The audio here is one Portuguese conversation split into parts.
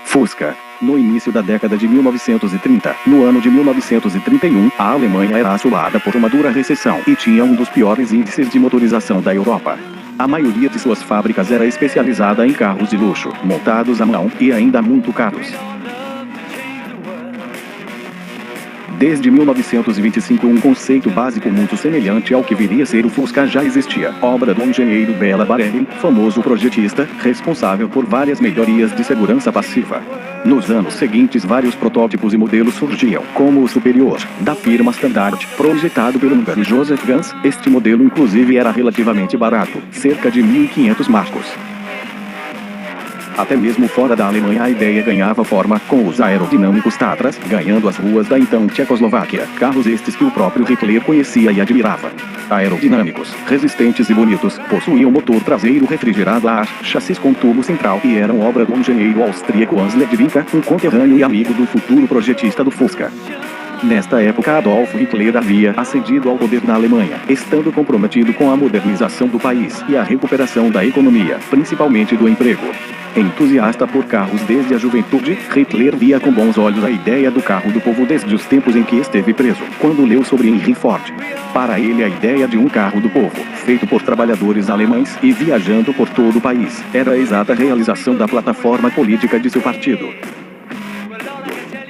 Fusca. No início da década de 1930, no ano de 1931, a Alemanha era assolada por uma dura recessão e tinha um dos piores índices de motorização da Europa. A maioria de suas fábricas era especializada em carros de luxo, montados à mão e ainda muito caros. Desde 1925 um conceito básico muito semelhante ao que viria a ser o Fusca já existia, obra do engenheiro Bela Barelli, famoso projetista, responsável por várias melhorias de segurança passiva. Nos anos seguintes vários protótipos e modelos surgiam, como o Superior, da firma Standard, projetado pelo húngaro Joseph Ganz. Este modelo inclusive era relativamente barato, cerca de 1.500 marcos. Até mesmo fora da Alemanha a ideia ganhava forma, com os aerodinâmicos Tatras, ganhando as ruas da então Tchecoslováquia, carros estes que o próprio Hitler conhecia e admirava. Aerodinâmicos, resistentes e bonitos, possuíam motor traseiro refrigerado a ar, chassis com tubo central e eram obra do engenheiro austríaco Hans Ledwinka, um conterrâneo e amigo do futuro projetista do Fusca. Nesta época Adolf Hitler havia ascendido ao poder na Alemanha, estando comprometido com a modernização do país e a recuperação da economia, principalmente do emprego. Entusiasta por carros desde a juventude, Hitler via com bons olhos a ideia do carro do povo desde os tempos em que esteve preso, quando leu sobre Henry Ford. Para ele a ideia de um carro do povo, feito por trabalhadores alemães e viajando por todo o país, era a exata realização da plataforma política de seu partido.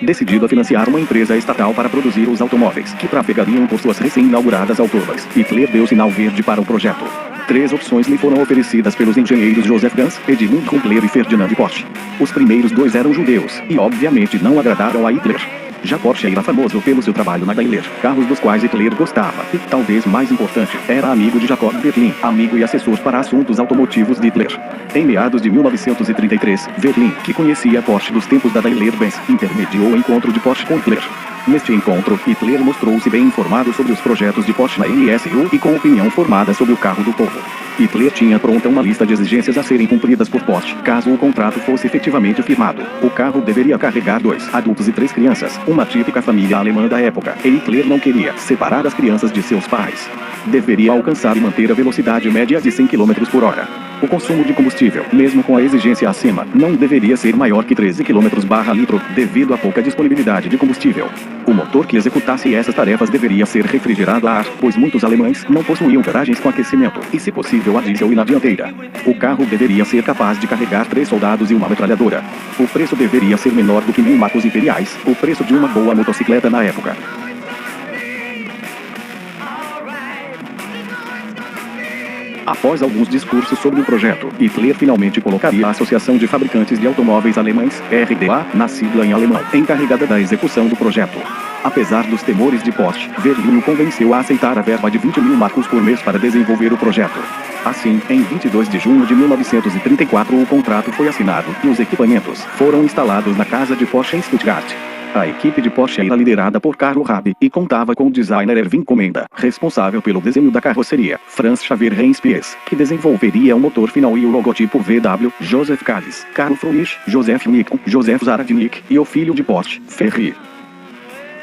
Decidido a financiar uma empresa estatal para produzir os automóveis que trafegariam por suas recém-inauguradas autobahns, Hitler deu sinal verde para o projeto. 3 opções lhe foram oferecidas pelos engenheiros Joseph Ganz, Edmund Humpler e Ferdinand Porsche. Os primeiros 2 eram judeus, e obviamente não agradaram a Hitler. Já Porsche era famoso pelo seu trabalho na Daimler, carros dos quais Hitler gostava, e talvez mais importante, era amigo de Jacob Berlin, amigo e assessor para assuntos automotivos de Hitler. Em meados de 1933, Berlin, que conhecia Porsche dos tempos da Daimler-Benz, intermediou o encontro de Porsche com Hitler. Neste encontro, Hitler mostrou-se bem informado sobre os projetos de Porsche na MSU e com opinião formada sobre o carro do povo. Hitler tinha pronta uma lista de exigências a serem cumpridas por Porsche, caso o contrato fosse efetivamente firmado. O carro deveria carregar 2 adultos e 3 crianças, uma típica família alemã da época, e Hitler não queria separar as crianças de seus pais. Deveria alcançar e manter a velocidade média de 100 km por hora. O consumo de combustível, mesmo com a exigência acima, não deveria ser maior que 13 km/litro, devido à pouca disponibilidade de combustível. O motor que executasse essas tarefas deveria ser refrigerado a ar, pois muitos alemães não possuíam garagens com aquecimento, e se possível a diesel e na dianteira. O carro deveria ser capaz de carregar 3 soldados e uma metralhadora. O preço deveria ser menor do que 1.000 marcos imperiais, o preço de uma boa motocicleta na época. Após alguns discursos sobre o projeto, Hitler finalmente colocaria a Associação de Fabricantes de Automóveis Alemães, RDA, na sigla em alemão, encarregada da execução do projeto. Apesar dos temores de Porsche, Berlin o convenceu a aceitar a verba de 20.000 marcos por mês para desenvolver o projeto. Assim, em 22 de junho de 1934 o contrato foi assinado e os equipamentos foram instalados na casa de Porsche em Stuttgart. A equipe de Porsche era liderada por Carlo Rabe e contava com o designer Erwin Komenda, responsável pelo desenho da carroceria, Franz Xaver Heinspies, que desenvolveria o motor final e o logotipo VW, Joseph Kallis, Karl Fröhlich, Joseph Nickon, Joseph Zaradnik e o filho de Porsche, Ferry.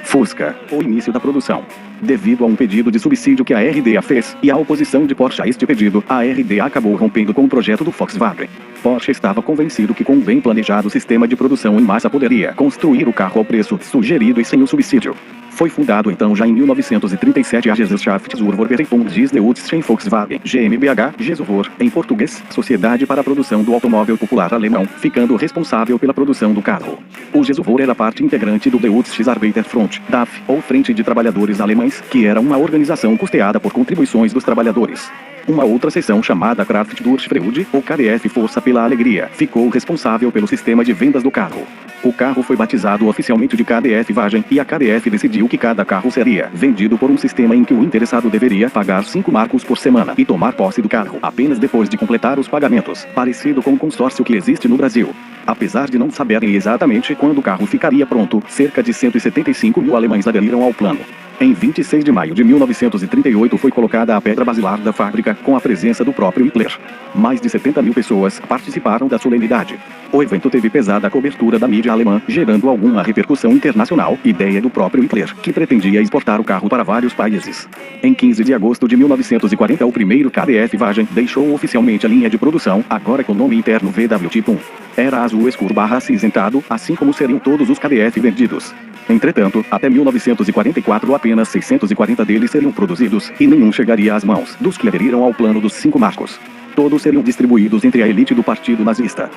Fusca, o início da produção. Devido a um pedido de subsídio que a RDA fez, e a oposição de Porsche a este pedido, a RDA acabou rompendo com o projeto do Volkswagen. Porsche estava convencido que com um bem planejado sistema de produção em massa poderia construir o carro ao preço sugerido e sem o subsídio. Foi fundado então já em 1937 a Gesellschaft zur Vorbereitung des Deutschen Volkswagen GmbH, GESUVOR, em português, Sociedade para a Produção do Automóvel Popular Alemão, ficando responsável pela produção do carro. O GESUVOR era parte integrante do Deutsche Arbeiterfront, DAF, ou Frente de Trabalhadores Alemães, que era uma organização custeada por contribuições dos trabalhadores. Uma outra seção chamada Kraft durch Freude, ou KdF Força pela Alegria, ficou responsável pelo sistema de vendas do carro. O carro foi batizado oficialmente de KdF Wagen e a KdF decidiu que cada carro seria vendido por um sistema em que o interessado deveria pagar 5 marcos por semana e tomar posse do carro apenas depois de completar os pagamentos, parecido com o consórcio que existe no Brasil. Apesar de não saberem exatamente quando o carro ficaria pronto, cerca de 175.000 alemães aderiram ao plano. Em 26 de maio de 1938 foi colocada a pedra basilar da fábrica, com a presença do próprio Hitler. Mais de 70.000 pessoas participaram da solenidade. O evento teve pesada cobertura da mídia alemã, gerando alguma repercussão internacional, ideia do próprio Hitler, que pretendia exportar o carro para vários países. Em 15 de agosto de 1940 o primeiro KdF Wagen deixou oficialmente a linha de produção, agora com nome interno VW Tipo 1. Era azul escuro / acinzentado, assim como seriam todos os KDF vendidos. Entretanto, até 1944 apenas 640 deles seriam produzidos, e nenhum chegaria às mãos dos que aderiram ao plano dos 5 marcos. Todos seriam distribuídos entre a elite do partido nazista.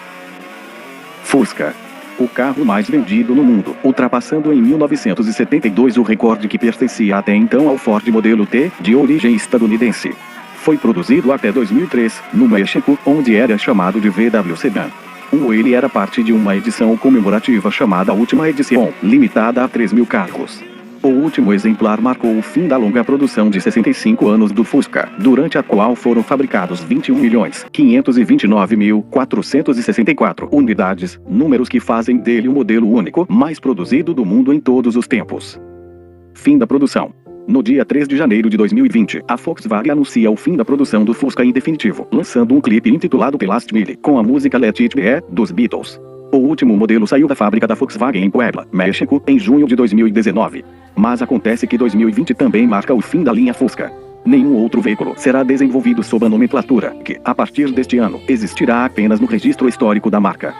Fusca. O carro mais vendido no mundo, ultrapassando em 1972 o recorde que pertencia até então ao Ford modelo T, de origem estadunidense. Foi produzido até 2003, no México, onde era chamado de VW Sedan. Ele era parte de uma edição comemorativa chamada Última Edição, limitada a 3.000 carros. O último exemplar marcou o fim da longa produção de 65 anos do Fusca, durante a qual foram fabricados 21.529.464 unidades, números que fazem dele o modelo único mais produzido do mundo em todos os tempos. Fim da produção. No dia 3 de janeiro de 2020, a Volkswagen anuncia o fim da produção do Fusca em definitivo, lançando um clipe intitulado The Last Mile, com a música Let It Be, dos Beatles. O último modelo saiu da fábrica da Volkswagen em Puebla, México, em junho de 2019. Mas acontece que 2020 também marca o fim da linha Fusca. Nenhum outro veículo será desenvolvido sob a nomenclatura, que, a partir deste ano, existirá apenas no registro histórico da marca.